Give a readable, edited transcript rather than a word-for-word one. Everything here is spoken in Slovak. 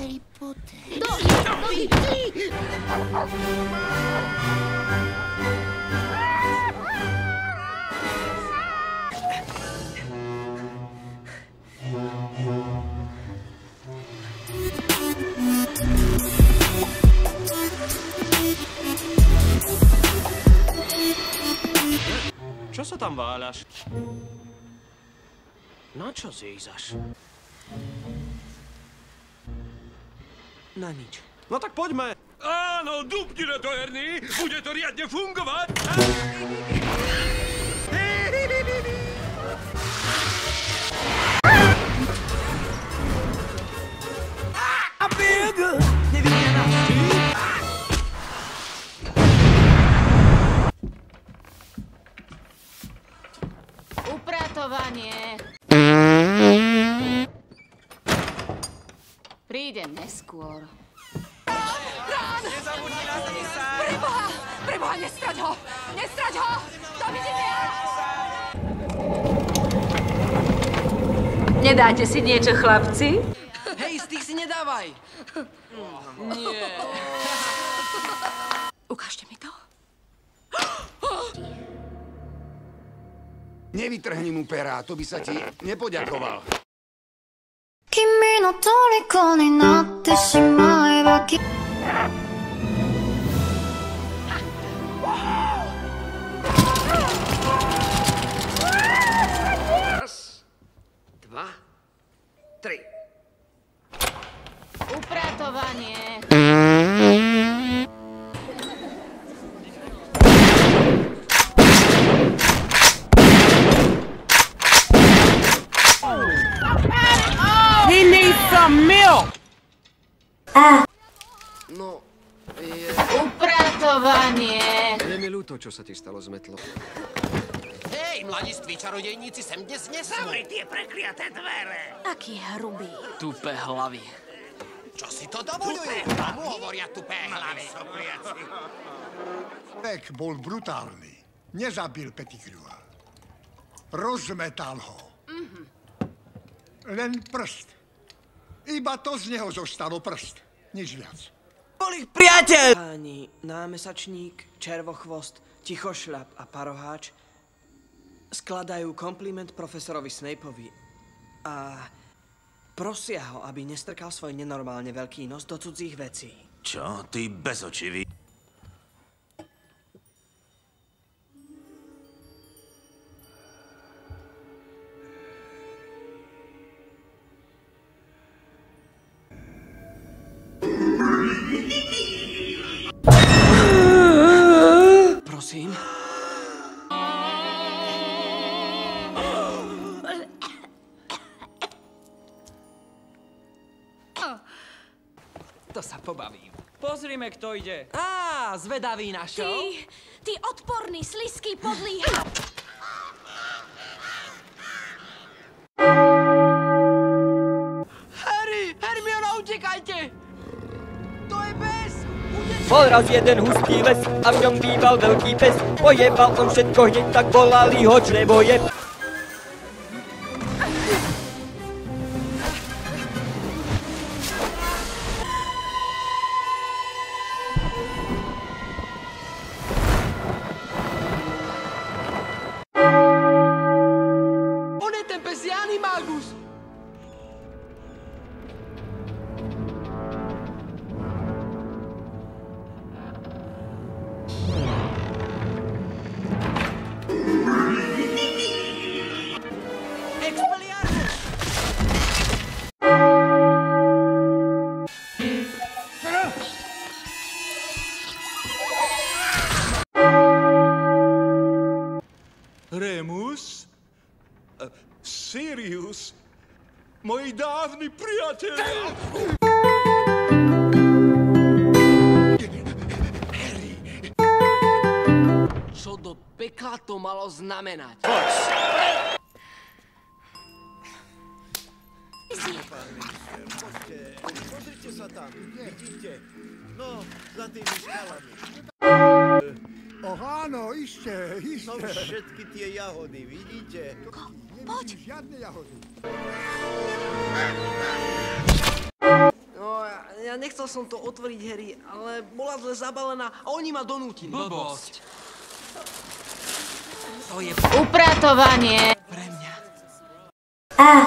Harry Potter. Čo sa tam váľaš? Na čo zízaš? Na nič. No tak poďme. Áno, dupni na to, Ernie! Bude to riadne fungovať! Upratovanie. Prídem neskôr. Rán! Nezabudni na sa! Preboha, nestrať ho! Nestrať ho! To vidím ja! Nedáte si niečo, chlapci? Hej, z tých si nedávaj! Nie. Ukážte mi to. Nevytrhni mu perá, to by sa ti nepoďakoval. 君の虜になってしまえばRaz, dva, tri. Upratovanie. He needs some milk! No, Upratovanie. je mi ľúto, čo sa ti stalo s metlou. Hej, mladiství čarodejníci sem dnes nesmú. Zavri tie prekliaté dvere. Aký hrubý. Tupé hlavy. Čo si to dovolujú? Komu hovoria tupé hlavy? Beck bol brutálny. Nezabil Pettigrewa. Rozmetal ho. Len prst. Iba to z neho zostalo prst. Nič viac. Bol ich priateľ! Páni námesačník, červochvost, tichošľap a paroháč skladajú kompliment profesorovi Snapeovi a prosia ho, aby nestrkal svoj nenormálne veľký nos do cudzích vecí. Čo? Ty bezočivý? Prosím? To sa pobavím. Pozrime, kto ide. Á, zvedavý na show? Ty odporný, slizký, podlý. Harry! Hermiona, utekajte! To je pes! Bol raz jeden hustý les a v ňom býval veľký pes. Pojebal on všetko hneď, tak volali ho črevojeb. On je ten pes, je Animagus! Expelliarmus! Remus? Sirius? Moji dávni priatelia! Čo do pekla to malo znamenať? Pozrite sa tam, vidíte? No, za tými skalami. Áno, iste. Sú všetky tie jahody, vidíte? Nevidím žiadne jahody. No, nechcel som to otvoriť, Harry, ale bola zle zabalená a oni ma donútili. Blbosť. To je Upratovanie. Pre mňa. A.